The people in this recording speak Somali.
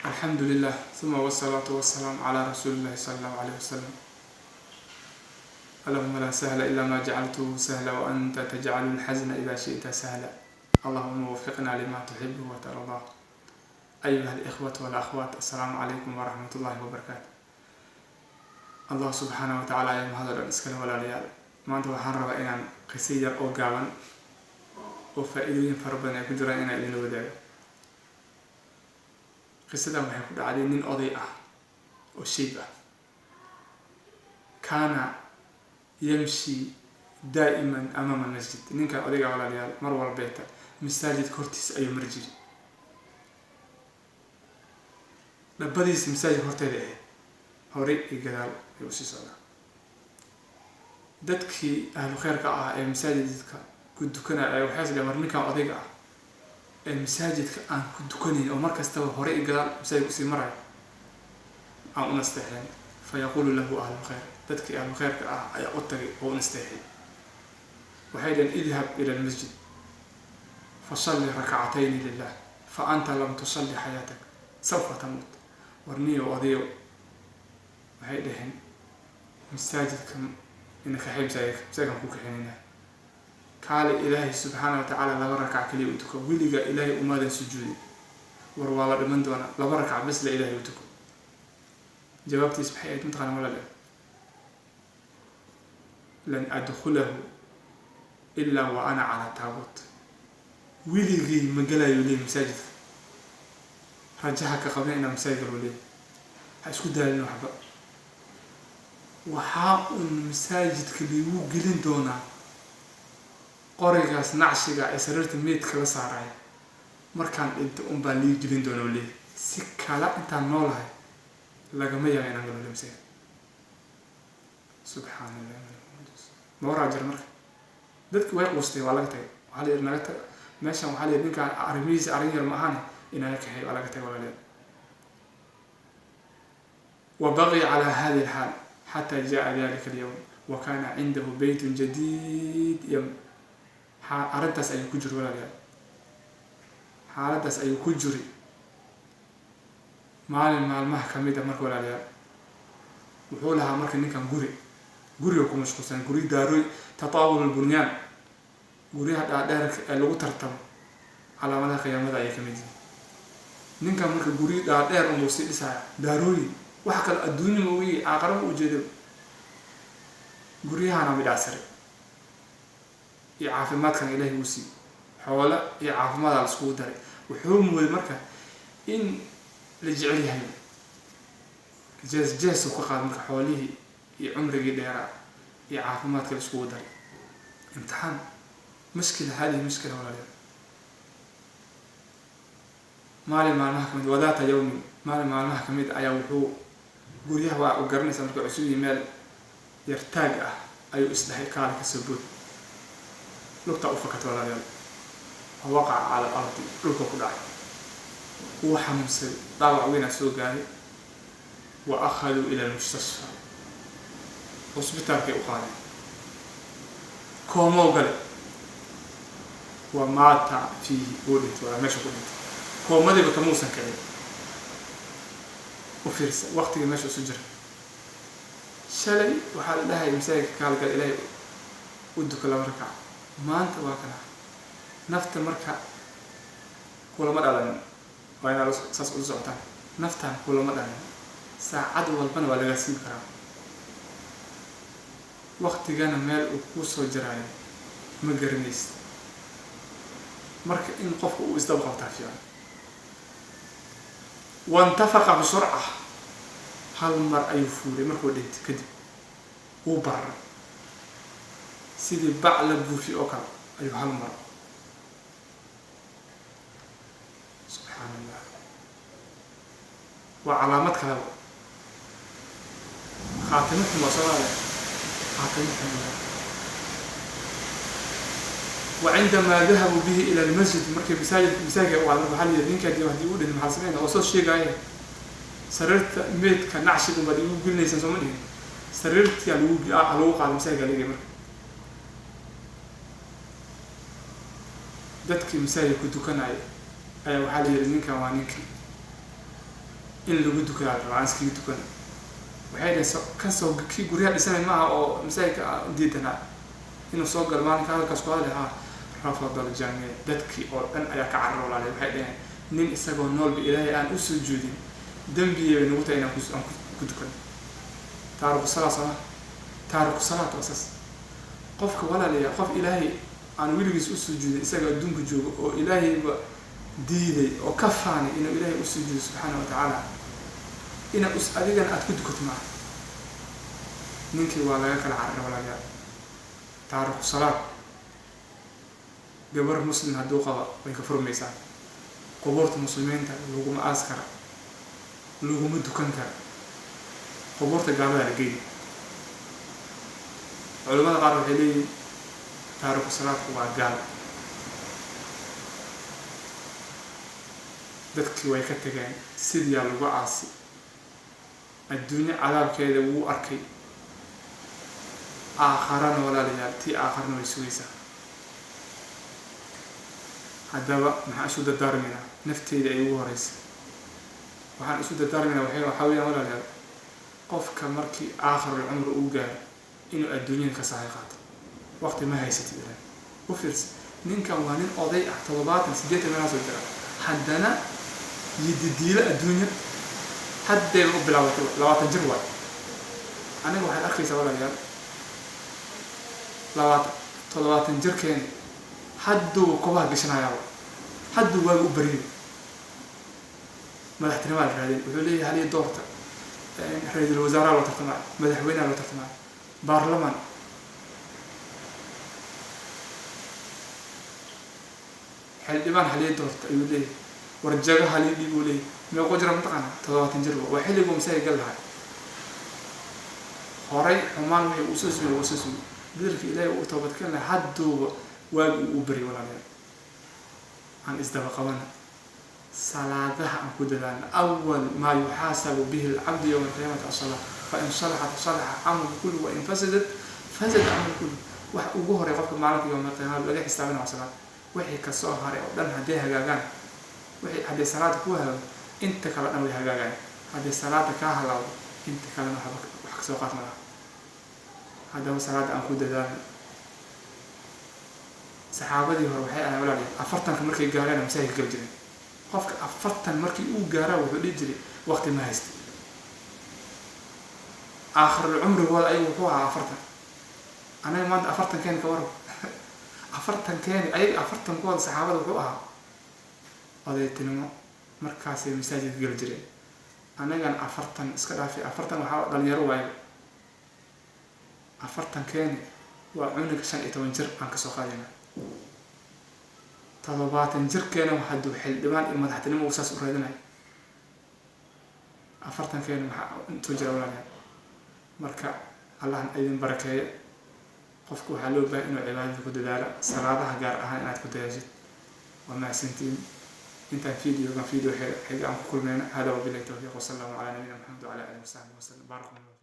الحمد لله ثم والصلاة والسلام على رسول الله صلى الله عليه وسلم. اللهم لا سهل إلا ما جعلته سهلا وأنت تجعل الحزن إذا شئت سهلا. اللهم وفقنا لما تحبه وترضاه. أيها الإخوة والأخوات، السلام عليكم ورحمة الله وبركاته. الله سبحانه وتعالى يوم هذا الإسكال ولا ليال ما أنت وحرب إن قصير أو قاون وفائدين فربنا كجرا إن إلى الوداع. قصة ما يكون عليه من أضيئة وشيبة كان يمشي دائما أمام المسجد. نينك أضيئة ولا ليال مروى البيت مساجد كورتيس أي مرجي لبديس مساجد هورتيده هوري الجدال يوسي صلاة dadkii ahlu khayrka ah ee masaajidka ku dukanaa ay waxay isla marninka odayga ah ee masaajidka aan ku dukanin oo markasta hore i gadaal masaajidku si maray aan u nastaxeen fayaqulu lahu ahlu khayr dadkii ahlu khayrka ah ay u tagay oo nastaxeen waxay dhan idhab ila almasjid fasalli rak'atayn lillah fa anta lam tusalli hayatak sawfa tamut warniyo odayo waxay dhahan masaajidka إنك حيب سايكم كوك حيننا قال إلهي سبحانه وتعالى لا بركع كلي وتكو ولقى إلهي أمادا سجودي وروالا من دونا لا بركع بس لإلهي وتكو جوابتي سبحانه متغنى ولا لا لن أدخله إلا وأنا على تابوت ولقي مقلا يولي مساجد رجحك قبل إنا مساجد ولي هايسكو دالي نوحبا waxaa masaajidka lagu gelin doonaa qorigaas nacsiga ay sariirta meedka la saaray markaan inta baa lagu gelin doonaa leey si kala intaan noolahay lagama yaabo inaan galo masaajid subhanallah noora jar marka dadku way qoostay waa laga tagay waxa la naga tagay meeshan waxa la ninka arimiis arin yar ma ahan inaan ka hay waa laga tagay walaal وبقي على هذه الحال حتى جاء ذلك اليوم وكان عنده بيت جديد أردت أن يكجر ولا لا أردت أن يكجر مع المحكمة مرك ولا لا وحولها مرك إنك قري وكم مش قصان قري داروي تطاول البنيان قري هذا دارك لو ترتم على مدى قيامة أي كمدي نك مرك قري دار أموسي لسا داروي وحكى الدنيا موي أقرب وجد قريها أنا بدأسر يعرف ما كان إلهي وسي حوله يعرف ما على السكوت ده وحوم والمركة إن لجعلها جاز وقعد مركة حواليه عمره جديرة يعرف ما كان السكوت ده امتحان مشكلة هذه مشكلة ولا لا مالي مع المحكمة وذات يوم مالي مع المحكمة أيوه قريها وقرني سمرك عسوي مال يرتاج أي إصلاحي كارك السبوت لقطة أفكت ولا يوم ووقع على الأرض لقطة كداي هو حمس ضاع وين السوق هذه وأخذوا إلى المستشفى وسبتار كي أقال كومو قال ومات فيه ولد ولا مش ولد كومو ده بكموسا كذا وفرس وقت ماشي سجر شلي وحال لها يمسك قال إلهي ودك لا مركع ما أنت واكنا نفط مركع كل ما دلنا وين ساس أزعتان نفتح كل ما دلنا ساعد والبنا ولا جالسين كرام وقت جانا مال وكوس وجراي مجرنيس مركع إن قف وإستبقى تعفيان وانتفق بسرعة هالمر أيفوري مركو ديت كده وبر سيدي بعلب في أوكا أيها هالمر سبحان الله وعلامتك هذا خاتمتهم وصلاة خاتمتهم وعندما ذهبوا به إلى المسجد مركب مساجد وعلى محل يدين كان يهديون المحاسبين أو صوت شيء جاي سررت ميت كان نعشق وبدي يقول لي سنسمعني سررت يلوج على وقع المساجد اللي جمر دتك مساجد كنت كان أي وحال يدين كوانيك in lagu dukadaa rabaa aan iskaga dukan waxay dhaheen kan soo kii guryaha dhisanay maaha oo masaajidka diidanaa inuu soo galo maalinka halkaas ku hadlay rafada aljamiic dadkii oo dhan ayaa ka cararo walaalay waxay dhaheen nin isagoo noolba ilaahay aan u sujuudin dembiyay nagu tahay inaan ku dukan taariku salaat wasas qofka walaalaya qof ilaahay aan weligiis u sujuudin isaga adduunka joogo oo ilaahayba diiday oo ka faanay inuu ilaahay u sujuudo subxaana wa tacaala ina adigana aad ku dukato maaha ninkii waa laga kala carara walaalaya taariku salaat gabar muslim hadduu qaba way ka furmaysaa qubuurta muslimiinta laguma aas kara laguma dukan kara qubuurta gaalada la geeyo culimada qaar waxay leeyihiin taariku salaadku waa gaal dadkii way ka tageen sidiyaa lagu caasi adduunye cadaabkeeda wuu arkay aakharana walaalayaal tii aakharna way sugaysaa haddaba maxaan isu dardaarmaynaa nafteyda ay ugu horeysa waxaan isu dardaarmaynaa waxaa weeyaan walaalayaal qofka markii aakhirul cumri uu gaaro inuu adduunyada ka sahay qaato waqti ma haysatid ilaa u fiirsa ninkan waa nin oday ah 70 meelahaas oo jira haddana yididiila adduunya haddeeba u bilaabatay 20 jir waay aniga waxaad arkaysaa walaalayaal 70 jirkeeni hadduu kobaha gashanayaa hadduu waagu u bariyo madaxtinimada la raadin wuxuu leeyahay haliya doorta ra'iisul wasaaraha loo tartamaa madaxweynaha loo tartamaa baarlamaan xildhibaan haliya doorta ayuu leeyahay warjago haliya dhiib uu leeyahay meeqoo jira mataqaana 70 jir waa xilliguu masaajid gal lahay horay xumaan wixii uu soo sumay bedelka ilaahay uu toobadkeen lahaa hadduuba waagu uu bari walaalayaal aan isdaba qabana salaadaha aan ku dadaalna awal maa yuxaasabu bihi alcabdu yowma alqiyaamati as-salaa fa in salaxat salaxa camalu kullu wa in fasadat fasada camalu kullu wax ugu horay qofka maalinka yowma alqiyaamati laga xisaabina waa salaad wixii kasoo haray oo dhan hadday hagaagaan wixii hadday salaada ku hagaago inta kale dhan way hagaagaan hadday salaada kaa halaawdo inta kalena wax kasoo qaad malaha haddaba salaada aan ku dadaalna saxaabadii hore waxay ahayd walaalayaal 40 markay gaareen masaajidka gal jireen qofka 40 markii uu gaaraa wuxuu dhihi jiray waqti ma haysto aakhirul cumrigooda ayagu wuxuu ahaa 40 anaga maanta 40 keen ka warab 40 keen ayaga 40 kooda saxaabada wuxuu ahaa odaytinimo markaasay masaajidka gal jireen anagana 40 iska dhaafay 40 waxaa dhalinyaro waayo 40 keen waa cunug 15 jir aan kasoo qaadayna 70 jirkeena waxa duu xildhibaan iyo madaxtinimo uu saas u raadinay 40 keen waxa intuu jira walaalayaal marka allah idin barakeeyo qofku waxa loo baahan inuu cibaadada ku dadaalo salaadaha gaar ahaan inaad ku dadaashid waa mahadsantiin intaan video xiga aan ku kulmayna hada wabillahi tawfiiq wa sallallahu ala nabiyyina muhammad wa ala alihi wa sahbihi wa sallam barakallahu